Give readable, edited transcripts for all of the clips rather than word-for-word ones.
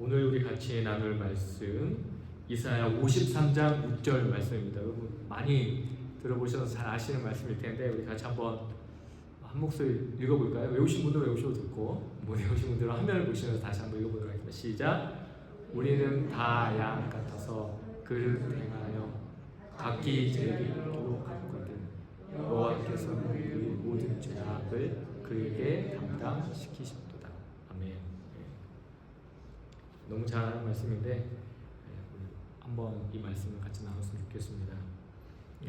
오늘 우리 같이 나눌 말씀 이사야 53장 6절 말씀입니다. 여러분 많이 들어보셔서 잘 아시는 말씀일 텐데 우리 같이 한번 한 목소리 읽어볼까요? 외우신 분들은 외우셔도 듣고 못 외우신 분들은 화면을 보시면서 다시 한번 읽어보도록 하겠습니다. 시작! 우리는 다 양 같아서 그를 행하여 각기 제비로 갔거든. 여호와께서는 그의 모든 죄악을 그에게 담당시키십도다. 아멘. 너무 잘하는 말씀인데 한번 이 말씀을 같이 나눴으면 좋겠습니다.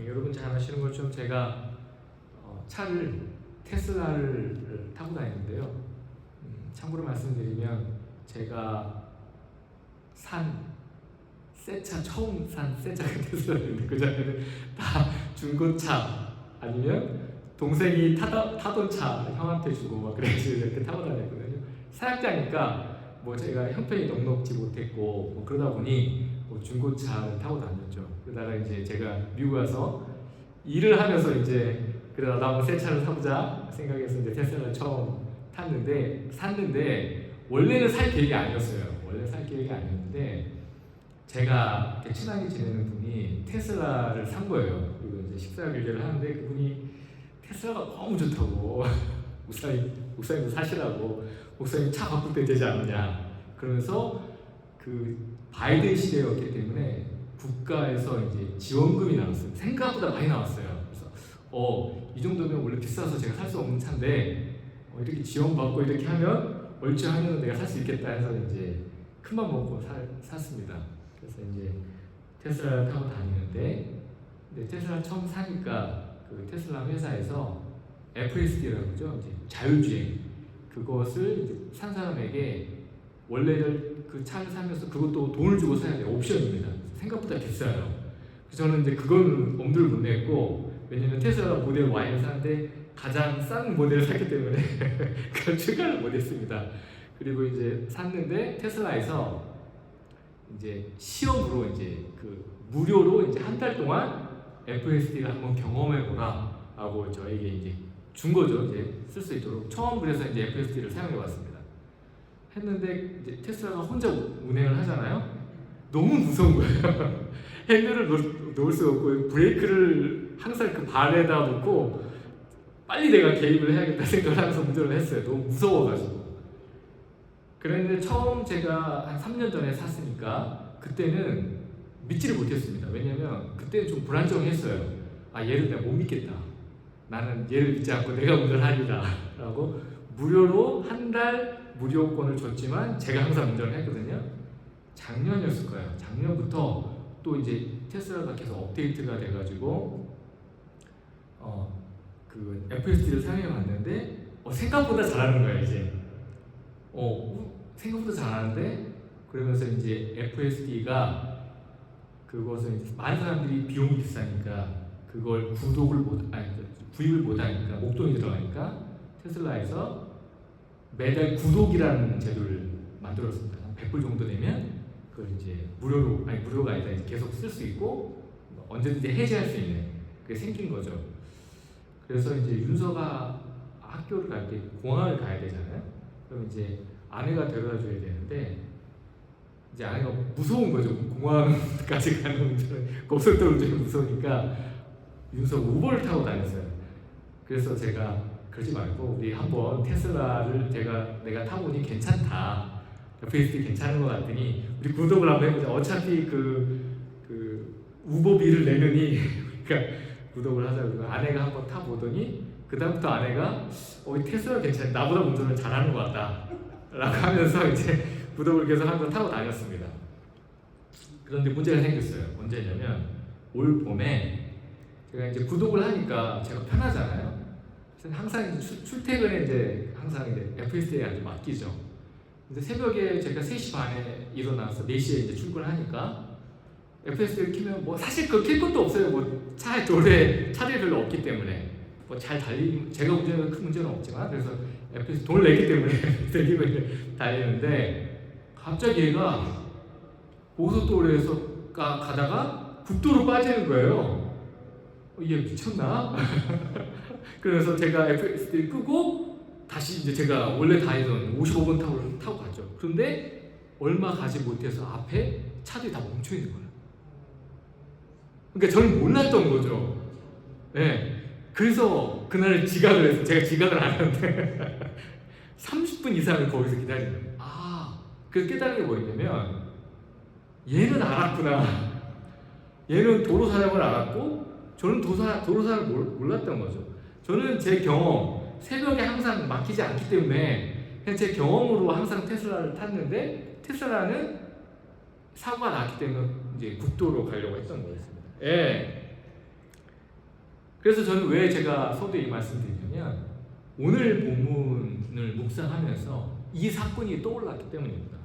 여러분 잘 아시는 것처럼 제가 차를 테슬라를 타고 다니는데요. 참고로 말씀드리면 제가 새 차 처음 산 새 차가 테슬라인데 그 전에는 다 중고차 아니면 동생이 타던 차 형한테 주고 막 그래서 이렇게 타고 다녔거든요. 사역자니까 뭐 제가 형편이 넉넉지 못했고 뭐 그러다 보니 뭐 중고차를 타고 다녔죠. 그러다가 이제 제가 미국 와서 일을 하면서 이제 그러다 나도 새 차를 사보자 생각해서 이제 테슬라를 처음 샀는데 원래는 살 계획이 아니었어요. 원래 살 계획이 아니었는데 제가 친하게 지내는 분이 테슬라를 산 거예요. 그리고 이제 식사 교제를 하는데 그분이 테슬라가 너무 좋다고 목사님도 사시라고 목사님 차 바꿀 때 되지 않느냐 그러면서 그 바이든 시대였기 때문에 국가에서 이제 지원금이 나왔어요. 생각보다 많이 나왔어요. 그래서 이 정도면 원래 비싸서 제가 살 수 없는 차인데 이렇게 지원받고 이렇게 하면 얼추 하면 내가 살 수 있겠다 해서 이제 큰맘 먹고 샀습니다. 그래서 이제 테슬라를 타고 다니는데 근데 테슬라 처음 사니까 그 테슬라 회사에서 FSD라고 하죠. 이제 자율주행 그것을 이제 산 사람에게 원래를 그 차를 사면서 그것도 돈을 주고 사야 돼요. 옵션입니다. 생각보다 비싸요. 그래서 저는 이제 그건 엄두를 못 냈고 왜냐면 테슬라 모델 Y를 사는데 가장 싼 모델을 샀기 때문에 그걸 추가를 못했습니다. 그리고 이제 샀는데 테슬라에서 이제 시험으로 이제 그 무료로 이제 한 달 동안 FSD를 한번 경험해보라 하고 저에게 이제 준 거죠. 이제 쓸 수 있도록 처음 그래서 이제 FSD를 사용해봤습니다. 했는데 이제 테슬라가 혼자 운행을 하잖아요. 너무 무서운 거예요. 핸들을 놓을 수가 없고 브레이크를 항상 그 발에다 놓고 빨리 내가 개입을 해야겠다 생각을 하면서 운전을 했어요. 너무 무서워가지고. 그런데 처음 제가 한 3년 전에 샀으니까 그때는 믿지를 못했습니다. 왜냐면 그때는 좀 불안정했어요. 얘를 내가 못 믿겠다. 나는 얘를 믿지 않고 내가 운전하리라 라고 무료로 한 달 무료권을 줬지만 제가 항상 운전을 했거든요. 작년이었을 거예요. 작년부터 또 이제 테슬라가 계속 업데이트가 돼가지고 그 FSD를 사용해봤는데 생각보다 잘하는 거예요. 이제 생각보다 잘하는데 그러면서 이제 FSD가 그것은 이제 많은 사람들이 비용이 비싸니까 그걸 구입을 못하니까 목돈이 들어가니까 테슬라에서 매달 구독이라는 제도를 만들었습니다. 한 100불 정도 내면 그걸 이제 무료가 아니다. 이제 계속 쓸 수 있고 언제든지 해지할 수 있는 그게 생긴 거죠. 그래서 이제 윤서가 학교를 갈 때 공항을 가야 되잖아요. 그럼 이제 아내가 데려다 줘야 되는데 이제 아내가 무서운 거죠. 공항까지 가는 운전은 고속도로 운전이 무서우니까 윤서가 우버를 타고 다녔어요. 그래서 제가 그러지 말고 우리 한번 테슬라를 내가 타보니 괜찮다. FSD 괜찮은 것 같더니 우리 구독을 한번 해보자. 어차피 그 우버비를 내느니 그러니까 구독을 하자고 아내가 한번 타보더니 그 다음부터 아내가 테슬라 괜찮아. 나보다 운전을 잘하는 것 같다. 라고 하면서 이제 구독을 계속 하면서 타고 다녔습니다. 그런데 문제가 생겼어요. 언제냐면 올 봄에 제가 이제 구독을 하니까 제가 편하잖아요. 그래서 항상 출퇴근에 이제 항상 이제 FSD에 맡기죠. 근데 새벽에 제가 3시 반에 일어나서 4시에 이제 출근하니까 FSD를 키면 뭐 사실 그거 킬 것도 없어요. 뭐 도로에 차들이 별로 없기 때문에 뭐 잘 제가 운전하는 큰 문제는 없지만 그래서 FSD 돈을 내기 때문에 내리고 달리는데 갑자기 얘가 고속도로에서 가다가 국도로 빠지는 거예요. 얘 미쳤나? 그래서 제가 FSD를 끄고 다시 이제 제가 원래 다니던 55번 타고 갔죠. 그런데 얼마 가지 못해서 앞에 차들이 다 멈춰 있는 거예요. 그러니까 저는 몰랐던 거죠. 네. 그래서 그날 지각을 해서 제가 지각을 안 하는데 30분 이상을 거기서 기다리는 거예요. 그 깨달은 게 뭐였냐면 얘는 알았구나. 얘는 도로 사람을 알았고 저는 도로 사람을 몰랐던 거죠. 저는 제 경험, 새벽에 항상 막히지 않기 때문에 그냥 제 경험으로 항상 테슬라를 탔는데 테슬라는 사고가 났기 때문에 이제 국도로 가려고 했던 거였습니다. 예. 그래서 저는 왜 제가 서두에 이 말씀드리냐면 오늘 본문을 묵상하면서 이 사건이 떠올랐기 때문입니다.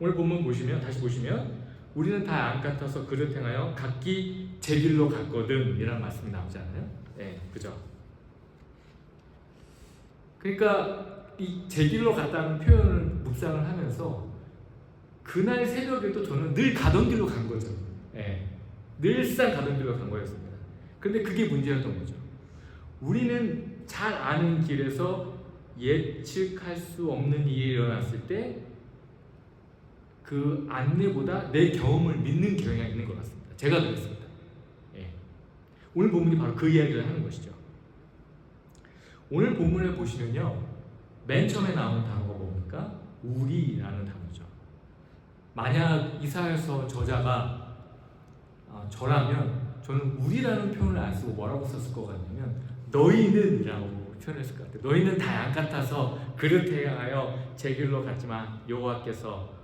오늘 본문 보시면 다시 보시면 우리는 다 양 같아서 그릇 행하여 각기 제 길로 갔거든 이라는 말씀이 나오잖아요. 네, 그죠? 그러니까 이 제 길로 갔다는 표현을 묵상을 하면서 그날 새벽에도 저는 늘 가던 길로 간 거죠. 네, 늘상 가던 길로 간 거였습니다. 근데 그게 문제였던 거죠. 우리는 잘 아는 길에서 예측할 수 없는 일이 일어났을 때 그 안내보다 내 경험을 믿는 경향이 있는 것 같습니다. 제가 그랬습니다. 예. 오늘 본문이 바로 그 이야기를 하는 것이죠. 오늘 본문을 보시면요, 맨 처음에 나오는 단어가 뭡니까? 우리라는 단어죠. 만약 이사야서 저자가 저라면 저는 우리라는 표현을 안 쓰고 뭐라고 썼을 것 같냐면 너희는 이라고 표현했을 것 같아요. 너희는 다 양 같아서 그릇 행하여 제 길로 갔지만 여호와께서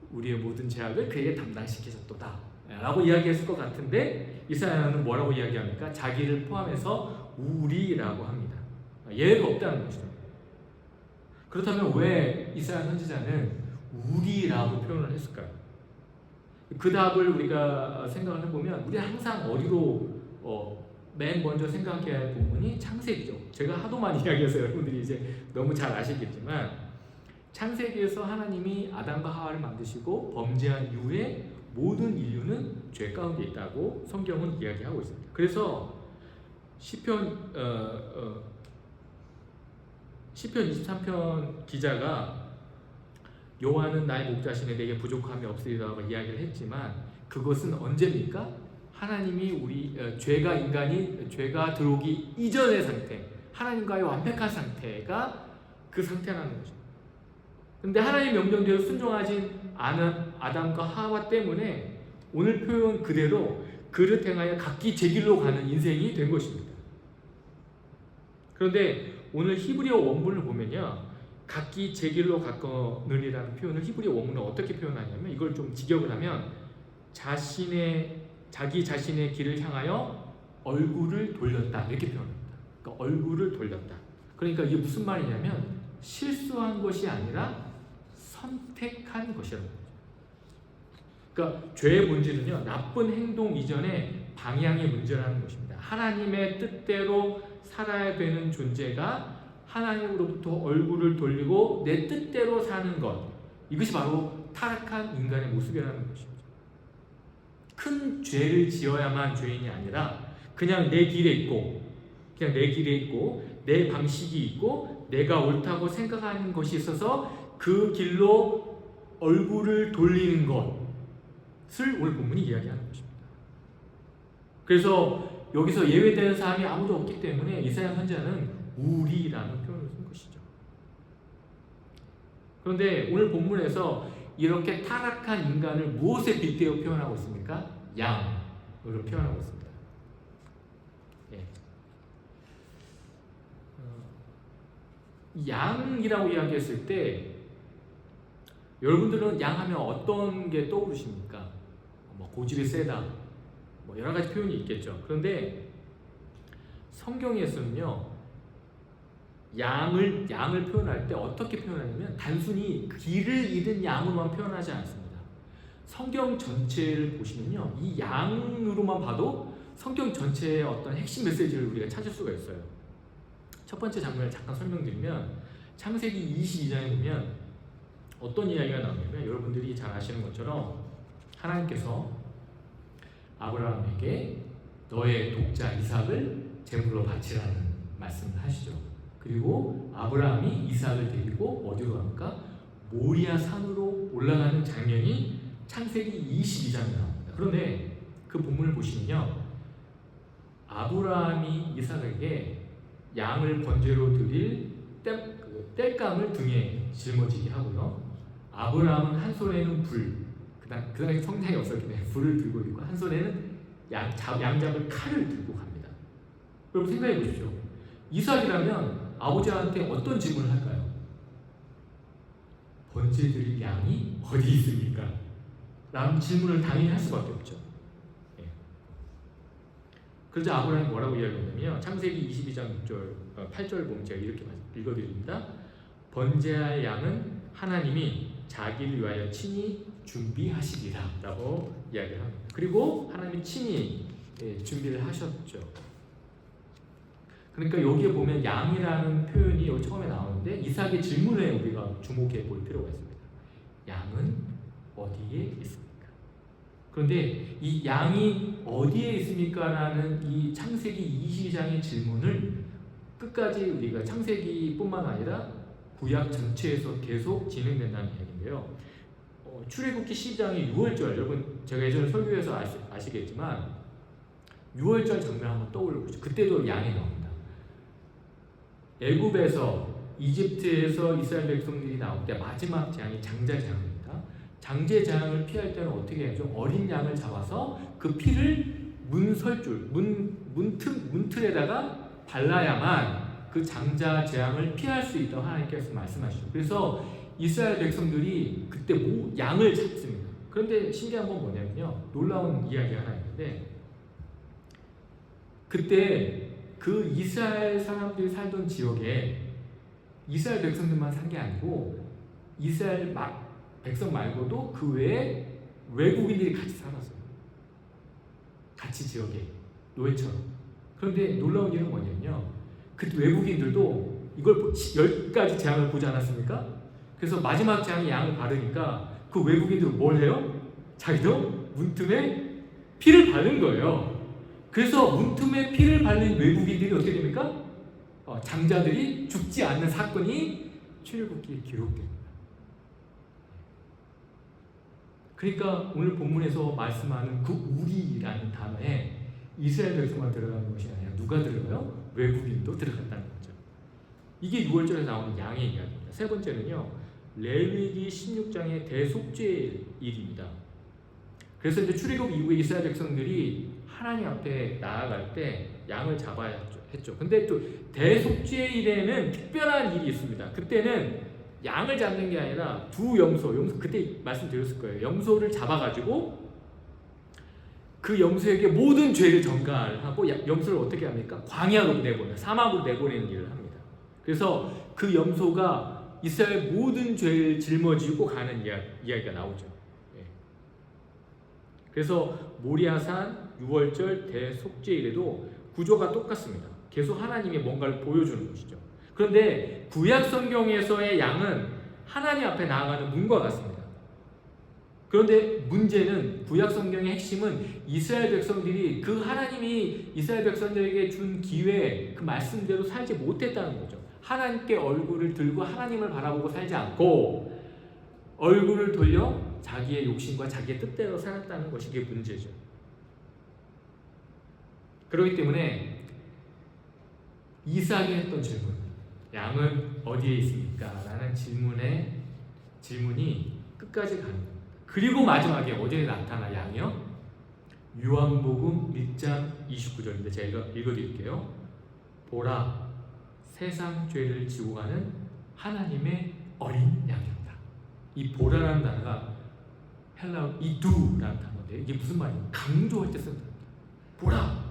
우리의 모든 죄악을 그에게 담당시키셨도다 라고 이야기했을 것 같은데 이사야는 뭐라고 이야기합니까? 자기를 포함해서 우리라고 합니다. 예외가 없다는 것이죠. 그렇다면 왜 이사야 선지자는 우리라고 표현을 했을까요? 그 답을 우리가 생각을 해보면 우리 항상 어디로 맨 먼저 생각해야 할 부분이 창세기죠. 제가 하도 많이 이야기해서 여러분들이 이제 너무 잘 아시겠지만 창세기에서 하나님이 아담과 하와를 만드시고 범죄한 이후에 모든 인류는 죄 가운데 있다고 성경은 이야기하고 있습니다. 그래서 시편 23편 기자가 여호와는 나의 목자시네 내게 부족함이 없으리라고 이야기를 했지만 그것은 언제입니까? 하나님이 죄가 들어오기 이전의 상태, 하나님과의 완벽한 상태가 그 상태라는 거죠. 근데 하나님 명령대로 순종하지 않은 아담과 하와 때문에 오늘 표현 그대로 그릇 행하여 각기 제 길로 가는 인생이 된 것입니다. 그런데 오늘 히브리어 원문을 보면요, 각기 제 길로 갔거늘이라는 표현을 히브리어 원문은 어떻게 표현하냐면 이걸 좀 직역을 하면 자기 자신의 길을 향하여 얼굴을 돌렸다 이렇게 표현합니다. 그러니까 얼굴을 돌렸다. 그러니까 이게 무슨 말이냐면 실수한 것이 아니라 선택한 것이라는 거죠. 그러니까 죄의 본질은요, 나쁜 행동 이전에 방향의 문제라는 것입니다. 하나님의 뜻대로 살아야 되는 존재가 하나님으로부터 얼굴을 돌리고 내 뜻대로 사는 것, 이것이 바로 타락한 인간의 모습이라는 것입니다. 큰 죄를 지어야만 죄인이 아니라 그냥 내 길에 있고 내 방식이 있고 내가 옳다고 생각하는 것이 있어서 그 길로 얼굴을 돌리는 것을 오늘 본문이 이야기하는 것입니다. 그래서 여기서 예외되는 사람이 아무도 없기 때문에 이사야 선지자는 우리라는 표현을 쓴 것이죠. 그런데 오늘 본문에서 이렇게 타락한 인간을 무엇에 빗대어 표현하고 있습니까? 양으로 표현하고 있습니다. 양이라고 이야기했을 때 여러분들은 양 하면 어떤 게 떠오르십니까? 고집이 세다, 여러 가지 표현이 있겠죠. 그런데 성경에서는요, 양을 표현할 때 어떻게 표현하냐면 단순히 길을 잃은 양으로만 표현하지 않습니다. 성경 전체를 보시면요, 이 양으로만 봐도 성경 전체의 어떤 핵심 메시지를 우리가 찾을 수가 있어요. 첫 번째 장면을 잠깐 설명드리면 창세기 22장에 보면 어떤 이야기가 나오냐면 여러분들이 잘 아시는 것처럼 하나님께서 아브라함에게 너의 독자 이삭을 제물로 바치라는 말씀을 하시죠. 그리고 아브라함이 이삭을 데리고 어디로 갑니까? 모리아 산으로 올라가는 장면이 창세기 22장에 나옵니다. 그런데 그 본문을 보시면요, 아브라함이 이삭에게 양을 번제로 드릴 땔감을 등에 짊어지게 하고요, 아브라함은 한 손에는 불, 그 당시 성장이 없었기 때문에 불을 들고 있고 한 손에는 양 잡을 칼을 들고 갑니다. 여러분 생각해 보십시오. 이삭이라면 아버지한테 어떤 질문을 할까요? 번제 드릴 양이 어디 있습니까? 라는 질문을 당연히 할 수밖에 없죠. 예. 그러자 아브라함이 뭐라고 이야기하냐면요, 창세기 22장 8절 보면 제가 이렇게 읽어드립니다. 번제할 양은 하나님이 자기를 위하여 친히 준비하시리라 라고 이야기를 합니다. 그리고 하나님이 친히 준비를 하셨죠. 그러니까 여기에 보면 양이라는 표현이 여기 처음에 나오는데 이삭의 질문에 우리가 주목해 볼 필요가 있습니다. 양은 어디에 있습니까? 그런데 이 양이 어디에 있습니까? 라는 이 창세기 22장의 질문을 끝까지 우리가 창세기뿐만 아니라 구약 전체에서 계속 진행된다는 이야기인데요. 출애굽기 12장의 6월절, 여러분 제가 예전에 설교에서 아시겠지만 6월절 장면 한번 떠올려 보시죠. 그때도 양이 나옵니다. 애굽에서 이집트에서 이스라엘 백성들이 나올 때 마지막 재앙이 장자 재앙입니다. 장자 재앙을 피할 때는 어떻게 해야죠? 어린 양을 잡아서 그 피를 문설줄, 문틀에다가 발라야만 그 장자 재앙을 피할 수 있다고 하나님께서 말씀하시죠. 그래서 이스라엘 백성들이 그때 양을 잡습니다. 그런데 신기한 건 뭐냐면요, 놀라운 이야기 하나 있는데, 그때 그 이스라엘 사람들이 살던 지역에 이스라엘 백성들만 산 게 아니고 이스라엘 백성 말고도 그 외에 외국인들이 같이 살았어요. 같이 지역에 노예처럼. 그런데 놀라운 일은 뭐냐면요, 그 외국인들도 이걸 10가지 재앙을 보지 않았습니까? 그래서 마지막 재앙이 양을 바르니까 그 외국인들은 뭘 해요? 자기도 문틈에 피를 바른 거예요. 그래서 문틈에 피를 바른 외국인들이 어떻게 됩니까? 장자들이 죽지 않는 사건이 출애굽기에 기록됩니다. 그러니까 오늘 본문에서 말씀하는 그 우리라는 단어에 이스라엘 백성만 들어가는 것이 아니라 누가 들어가요? 외국인도 들어간다는 거죠. 이게 6월절에 나오는 양의 이야기입니다. 세 번째는요, 레위기 16장의 대속죄의 일입니다. 그래서 이제 출애굽 이후에 이스라엘 백성들이 하나님 앞에 나아갈 때 양을 잡아야 했죠. 근데 또 대속죄의 일에는 특별한 일이 있습니다. 그때는 양을 잡는 게 아니라 두 염소 그때 말씀드렸을 거예요. 염소를 잡아가지고 그 염소에게 모든 죄를 전가하고 염소를 어떻게 합니까? 광야로 내보내, 사막으로 내보내는 일을 합니다. 그래서 그 염소가 이스라엘 모든 죄를 짊어지고 가는 이야기가 나오죠. 예. 그래서 모리아산 6월절 대속죄일에도 구조가 똑같습니다. 계속 하나님이 뭔가를 보여주는 것이죠. 그런데 구약 성경에서의 양은 하나님 앞에 나아가는 문과 같습니다. 그런데 문제는 구약 성경의 핵심은 이스라엘 백성들이 그 하나님이 이스라엘 백성들에게 준 기회, 그 말씀대로 살지 못했다는 거죠. 하나님께 얼굴을 들고 하나님을 바라보고 살지 않고 얼굴을 돌려 자기의 욕심과 자기의 뜻대로 살았다는 것이 이게 문제죠. 그렇기 때문에 이삭이 했던 질문, 양은 어디에 있습니까? 라는 질문이 끝까지 가는 겁니다. 그리고 마지막에 어디에 나타나 양이요? 요한복음 1장 29절인데 제가 읽어드릴게요. 보라, 세상 죄를 지고 가는 하나님의 어린 양이다. 이 보라라는 단어가 헬라어 이두라는 단어인데 이게 무슨 말이에요? 강조할 때 쓰는 단어입니다. 보라,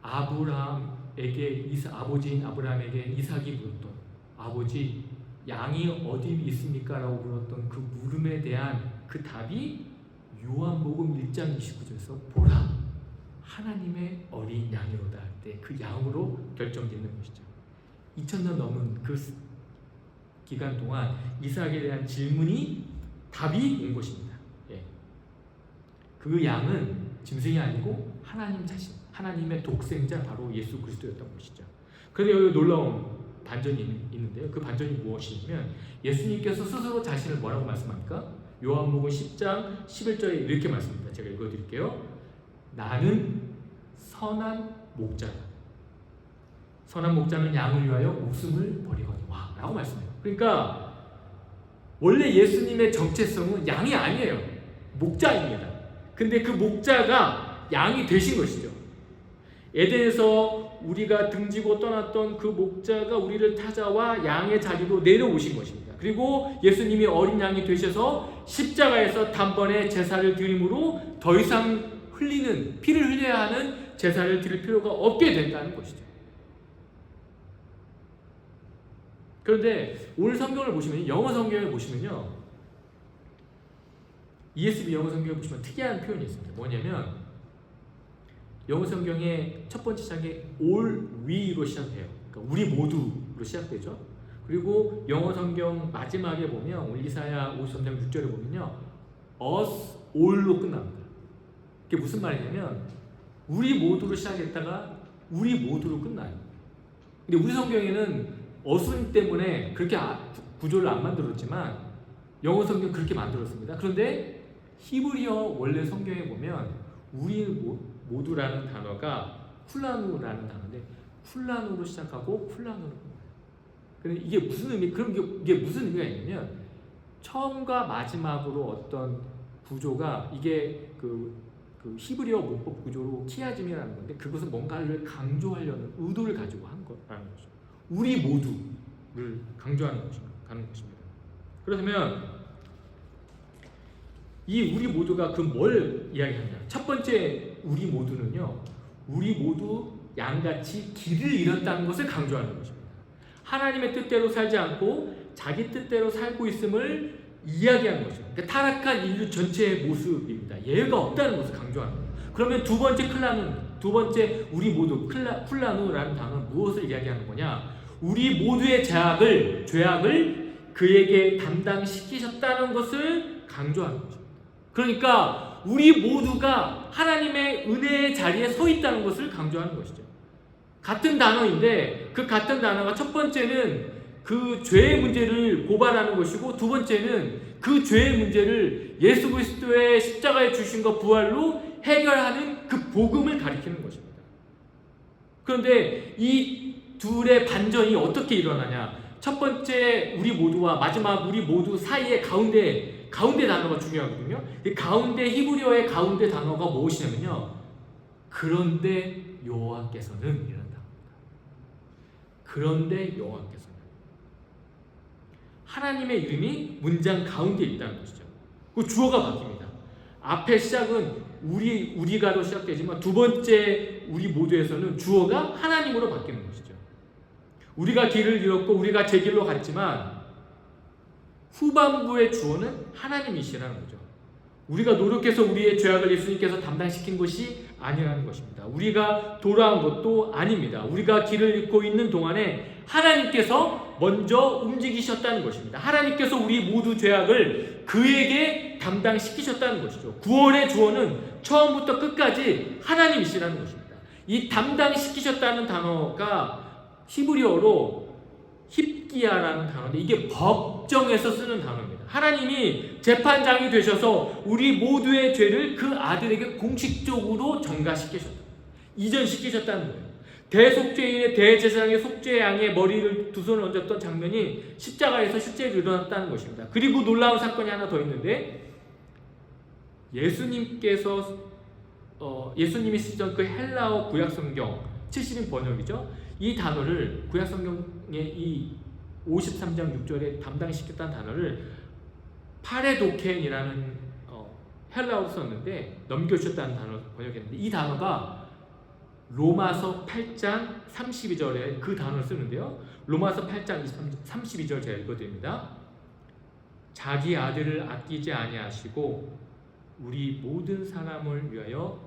아브라함에게 아버지인 아브라함에게 이삭이 물었던, 아버지 양이 어디 있습니까? 라고 물었던 그 물음에 대한 그 답이 요한복음 1장 29절에서 보라, 하나님의 어린 양이로다 할 때 그 양으로 결정짓는 것이죠. 2000년 넘은 그 기간 동안 이삭에 대한 질문이 답이 온 것입니다. 예. 그 양은 짐승이 아니고 하나님 자신, 하나님의 독생자 바로 예수 그리스도였던 것이죠. 그런데 여기 놀라운 반전이 있는데요. 그 반전이 무엇이냐면 예수님께서 스스로 자신을 뭐라고 말씀합니까? 요한복음 10장 11절에 이렇게 말씀합니다. 제가 읽어드릴게요. 나는 선한 목자다. 선한 목자는 양을 위하여 목숨을 버리거니와 라고 말씀해요. 그러니까 원래 예수님의 정체성은 양이 아니에요. 목자입니다. 근데 그 목자가 양이 되신 것이죠. 에덴에서 우리가 등지고 떠났던 그 목자가 우리를 찾아와 양의 자리로 내려오신 것입니다. 그리고 예수님이 어린 양이 되셔서 십자가에서 단번에 제사를 드림으로 더 이상 피를 흘려야 하는 제사를 드릴 필요가 없게 된다는 것이죠. 그런데 오늘 성경을 보시면, 영어 성경을 보시면요, ESV 영어 성경을 보시면 특이한 표현이 있습니다. 뭐냐면 영어 성경의 첫 번째 장에 all we로 시작해요. 그러니까 우리 모두로 시작되죠. 그리고 영어 성경 마지막에 보면 오늘 이사야 53장 6절에 보면요, us all로 끝납니다. 그게 무슨 말이냐면 우리 모두로 시작했다가 우리 모두로 끝나요. 근데 우리 성경에는 어순 때문에 그렇게 구조를 안 만들었지만 영어 성경 그렇게 만들었습니다. 그런데 히브리어 원래 성경에 보면 우리 모두라는 단어가 쿨라누라는 단어인데 쿨라누로 시작하고 쿨라누로 끝나요. 근데 이게 무슨 의미? 그럼 이게 무슨 의미가 있냐면 처음과 마지막으로 어떤 구조가 이게 그 히브리어 문법 구조로 키아즘이라는 건데 그것은 뭔가를 강조하려는 의도를 가지고 한 거라는 거죠. 우리 모두를 강조하는 것입니다. 그렇다면 이 우리 모두가 그 뭘 이야기하냐? 첫 번째 우리 모두는요, 우리 모두 양같이 길을 잃었다는 것을 강조하는 것입니다. 하나님의 뜻대로 살지 않고 자기 뜻대로 살고 있음을 이야기하는 거죠. 그러니까 타락한 인류 전체의 모습입니다. 예외가 없다는 것을 강조하는 거예요. 그러면 두 번째 우리 모두 쿨라누라는 단어는 무엇을 이야기하는 거냐? 우리 모두의 죄악을 그에게 담당시키셨다는 것을 강조하는 거죠. 그러니까 우리 모두가 하나님의 은혜의 자리에 서 있다는 것을 강조하는 것이죠. 같은 단어인데 그 같은 단어가 첫 번째는 그 죄의 문제를 고발하는 것이고 두 번째는 그 죄의 문제를 예수 그리스도의 십자가에 주신과 부활로 해결하는 그 복음을 가리키는 것입니다. 그런데 이 둘의 반전이 어떻게 일어나냐? 첫 번째 우리 모두와 마지막 우리 모두 사이의 가운데 단어가 중요하거든요. 이 가운데 히브리어의 가운데 단어가 무엇이냐면요, 그런데 여호와께서는 이란다. 그런데 여호와께서는 하나님의 이름이 문장 가운데 있다는 것이죠. 그 주어가 바뀝니다. 앞에 시작은 우리가로 시작되지만 두 번째 우리 모두에서는 주어가 하나님으로 바뀌는 것이죠. 우리가 길을 잃었고 우리가 제 길로 갔지만 후반부의 주어는 하나님이시라는 거죠. 우리가 노력해서 우리의 죄악을 예수님께서 담당시킨 것이 아니라는 것입니다. 우리가 돌아온 것도 아닙니다. 우리가 길을 잃고 있는 동안에 하나님께서 먼저 움직이셨다는 것입니다. 하나님께서 우리 모두 죄악을 그에게 담당시키셨다는 것이죠. 구원의 주어는 처음부터 끝까지 하나님이시라는 것입니다. 이 담당시키셨다는 단어가 히브리어로 힙기야라는 단어인데 이게 법정에서 쓰는 단어입니다. 하나님이 재판장이 되셔서 우리 모두의 죄를 그 아들에게 공식적으로 전가시키셨다. 이전시키셨다는 거예요. 대속죄인의 대제사장의 속죄 양의 머리를 두 손을 얹었던 장면이 십자가에서 실제로 일어났다는 것입니다. 그리고 놀라운 사건이 하나 더 있는데 예수님이 쓰시던 그 헬라어 구약성경 70인 번역이죠. 이 단어를 구약성경의 이 53장 6절에 담당시켰다는 단어를 파레도켄이라는 헬라어로 썼는데 넘겨주셨다는 단어 번역했는데 이 단어가 로마서 8장 32절에 그 단어를 쓰는데요. 로마서 8장 32절 제가 읽어드립니다. 자기 아들을 아끼지 아니하시고 우리 모든 사람을 위하여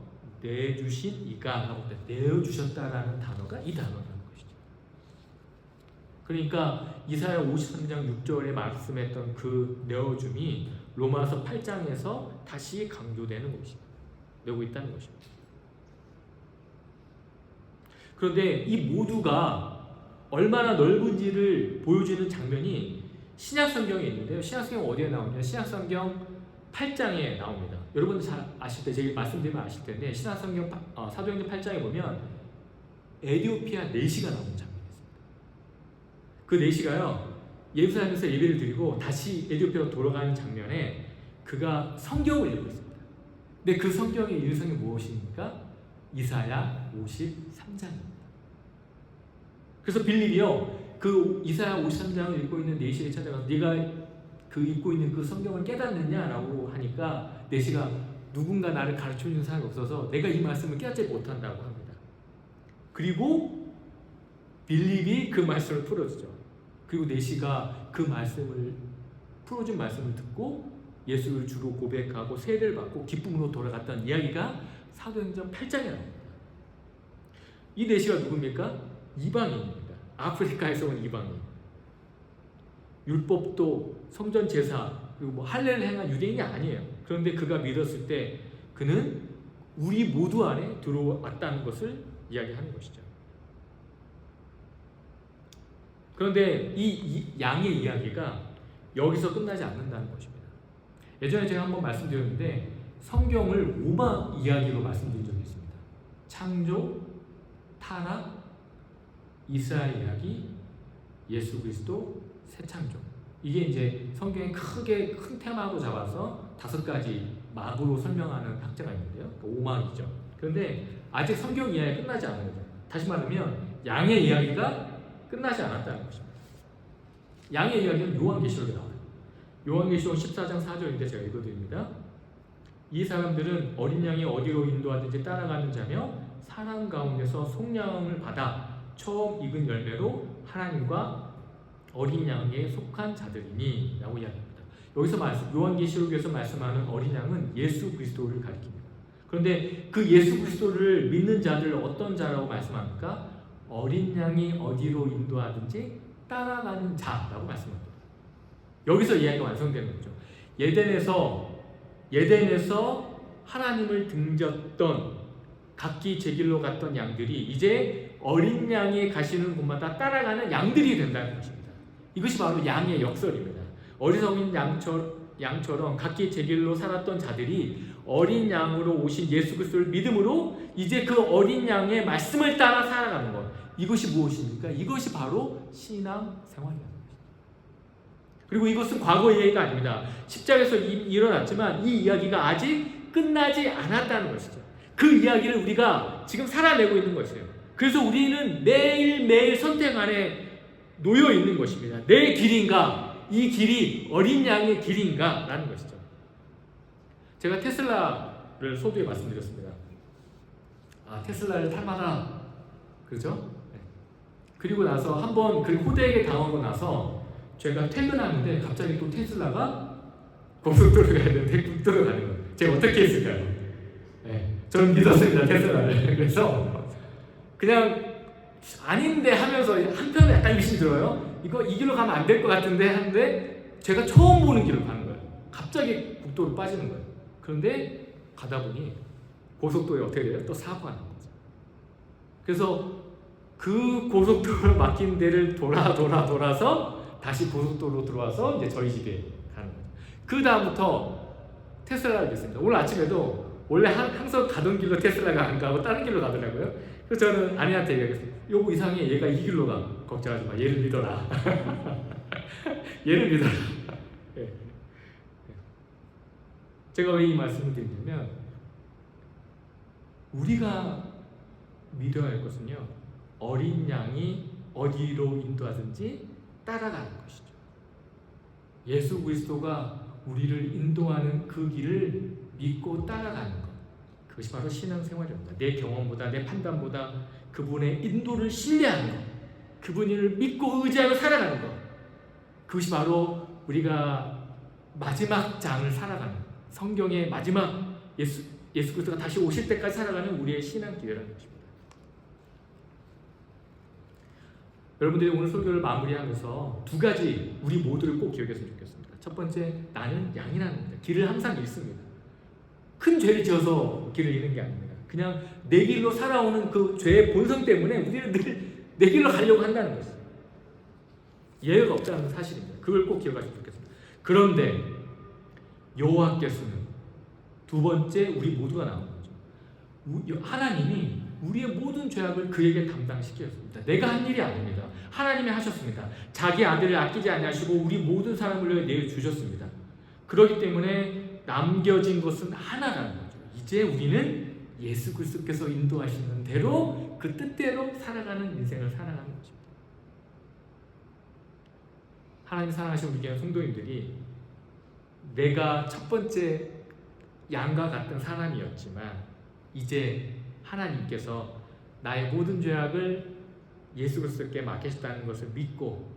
내주신 이가 하고 내어주셨다라는 단어가 이 단어라는 것이죠. 그러니까 이사야 53장 6절에 말씀했던 그 내어줌이 로마서 8장에서 다시 강조되는 것입니다. 되고 있다는 것입니다. 그런데 이 모두가 얼마나 넓은지를 보여주는 장면이 신약 성경에 있는데요. 신약 성경 어디에 나오냐? 신약 성경 8장에 나옵니다. 여러분 잘 아실 때, 제가 말씀드리면 아실 텐데, 신약 성경 사도행전 8장에 보면 에티오피아 내시가 나오는 장면이 있습니다. 그 내시가요, 예루살렘에서 예배를 드리고 다시 에티오피아로 돌아가는 장면에 그가 성경을 읽고 있습니다. 근데 그 성경에 읽는 성경이 무엇입니까? 이사야 53장입니다. 그래서 빌립이요, 그 이사야 53장을 읽고 있는 내시를 찾아가서 네가 그 읽고 있는 그 성경을 깨닫느냐라고 하니까 내시가 누군가 나를 가르쳐주는 사람이 없어서 내가 이 말씀을 깨닫지 못한다고 합니다. 그리고 빌립이 그 말씀을 풀어주죠. 그리고 내시가 그 말씀을 풀어준 말씀을 듣고 예수를 주로 고백하고 세례를 받고 기쁨으로 돌아갔던 이야기가 사도행전 8장에 나옵니다. 이 내시가 누굽니까? 이방인입니다. 아프리카에서 온 이방인. 율법도 성전 제사 그리고 뭐 할례를 행한 유대인이 아니에요. 그런데 그가 믿었을 때 그는 우리 모두 안에 들어왔다는 것을 이야기하는 것이죠. 그런데 이 양의 이야기가 여기서 끝나지 않는다는 것입니다. 예전에 제가 한번 말씀드렸는데 성경을 5막 이야기로 말씀드린 적이 있습니다. 창조, 타락, 이스라엘 이야기, 예수 그리스도, 새 창조. 이게 이제 성경에 크게 큰 테마로 잡아서 5가지 막으로 설명하는 학자가 있는데요. 5막이죠. 그런데 아직 성경 이야기가 끝나지 않은 거죠. 다시 말하면 양의 이야기가 끝나지 않았다는 것입니다. 양의 이야기는 요한계시록에 나와요. 요한계시록 14장 4절인데 제가 읽어드립니다. 이 사람들은 어린 양이 어디로 인도하든지 따라가는 자며 사람 가운데서 속량을 받아 처음 익은 열매로 하나님과 어린 양에 속한 자들이니 라고 이야기합니다. 여기서 요한계시록에서 말씀하는 어린 양은 예수 그리스도를 가리킵니다. 그런데 그 예수 그리스도를 믿는 자들 어떤 자라고 말씀합니까? 어린 양이 어디로 인도하든지 따라가는 자라고 말씀합니다. 여기서 이야기가 완성되는 거죠. 예덴에서 하나님을 등졌던 각기 제 길로 갔던 양들이 이제 어린 양이 가시는 곳마다 따라가는 양들이 된다는 것입니다. 이것이 바로 양의 역설입니다. 어리석은 양처럼 각기 제 길로 살았던 자들이 어린 양으로 오신 예수 그리스도를 믿음으로 이제 그 어린 양의 말씀을 따라 살아가는 것. 이것이 무엇입니까? 이것이 바로 신앙 생활입니다. 그리고 이것은 과거 이야기가 아닙니다. 십자가에서 일어났지만 이 이야기가 아직 끝나지 않았다는 것이죠. 그 이야기를 우리가 지금 살아내고 있는 것이에요. 그래서 우리는 매일매일 선택 안에 놓여 있는 것입니다. 내 길인가? 이 길이 어린 양의 길인가? 라는 것이죠. 제가 테슬라를 소두에 말씀드렸습니다. 테슬라를 탈만하다. 그렇죠? 네. 그리고 나서 한번 그 호되게 당하고 나서 제가 퇴근하는데 갑자기 또 테슬라가 고속도로 가야 되는데 국도로 가는 거예요. 제가 어떻게 했을까요? 네. 저는 믿었습니다. 테슬라를. 그래서 그냥 아닌데 하면서 한편에 약간 의심이 들어요. 이 길로 가면 안 될 것 같은데 하는데 제가 처음 보는 길을 가는 거예요. 갑자기 국도로 빠지는 거예요. 그런데 가다 보니 고속도로에 어떻게 돼요? 또 사고가 난 거죠. 그래서 그 고속도로 막힌 데를 돌아서 다시 고속도로로 들어와서 이제 저희 집에 가는 거죠. 그 다음부터 테슬라를 믿습니다. 오늘 아침에도 원래 항상 가던 길로 테슬라가 안 가고 다른 길로 가더라고요. 그래서 저는 아내한테 얘기했어요. 여보 이상해. 얘가 이 길로 가. 걱정하지 마. 얘를 믿어라. 얘를 믿어라. 네. 제가 왜 이 말씀을 드리냐면 우리가 믿어야 할 것은요. 어린 양이 어디로 인도하든지 따라가는 것이죠. 예수 그리스도가 우리를 인도하는 그 길을 믿고 따라가는 것. 그것이 바로 신앙생활입니다. 내 경험보다 내 판단보다 그분의 인도를 신뢰하는 것. 그분을 믿고 의지하며 살아가는 것. 그것이 바로 우리가 마지막 장을 살아가는 성경의 마지막 예수 그리스도가 다시 오실 때까지 살아가는 우리의 신앙길이라는 것입니다. 여러분들이 오늘 설교를 마무리하면서 2가지 우리 모두를 꼭 기억했으면 좋겠습니다. 첫 번째, 나는 양이라는 겁니다. 길을 항상 잃습니다. 큰 죄를 지어서 길을 잃는 게 아닙니다. 그냥 내 길로 살아오는 그 죄의 본성 때문에 우리는 늘 내 길로 가려고 한다는 것이죠. 예외가 없다는 사실입니다. 그걸 꼭 기억하시면 좋겠습니다. 그런데 여호와께서는 두 번째 우리 모두가 나온 거죠. 하나님이 우리의 모든 죄악을 그에게 담당시켰습니다. 내가 한 일이 아닙니다. 하나님이 하셨습니다. 자기 아들을 아끼지 아니하시고 우리 모든 사람을 위해 내주셨습니다. 그렇기 때문에 남겨진 것은 하나라는 거죠. 이제 우리는 예수 그리스도께서 인도하시는 대로 그 뜻대로 살아가는 인생을 살아가는 거죠. 하나님 사랑하신 우리 교회 성도님들이 내가 첫 번째 양과 같은 사람이었지만 이제 하나님께서 나의 모든 죄악을 예수 그리스도께 맡기셨다는 것을 믿고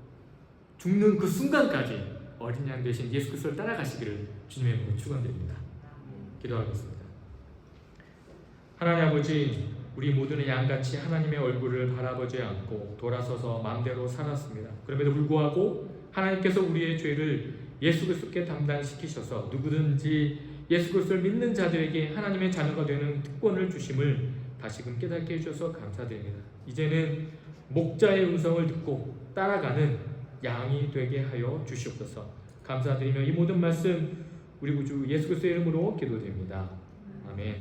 죽는 그 순간까지 어린 양 되신 예수 그리스도를 따라가시기를 주님의 이름으로 축원드립니다. 기도하겠습니다. 하나님 아버지, 우리 모두는 양같이 하나님의 얼굴을 바라보지 않고 돌아서서 마음대로 살았습니다. 그럼에도 불구하고 하나님께서 우리의 죄를 예수 그리스도께 담당시키셔서 누구든지 예수 그리스도를 믿는 자들에게 하나님의 자녀가 되는 특권을 주심을 다시금 깨닫게 해주셔서 감사드립니다. 이제는 목자의 음성을 듣고 따라가는 양이 되게 하여 주시옵소서. 감사드리며 이 모든 말씀 우리 구주 예수 그리스도의 이름으로 기도드립니다. 아멘.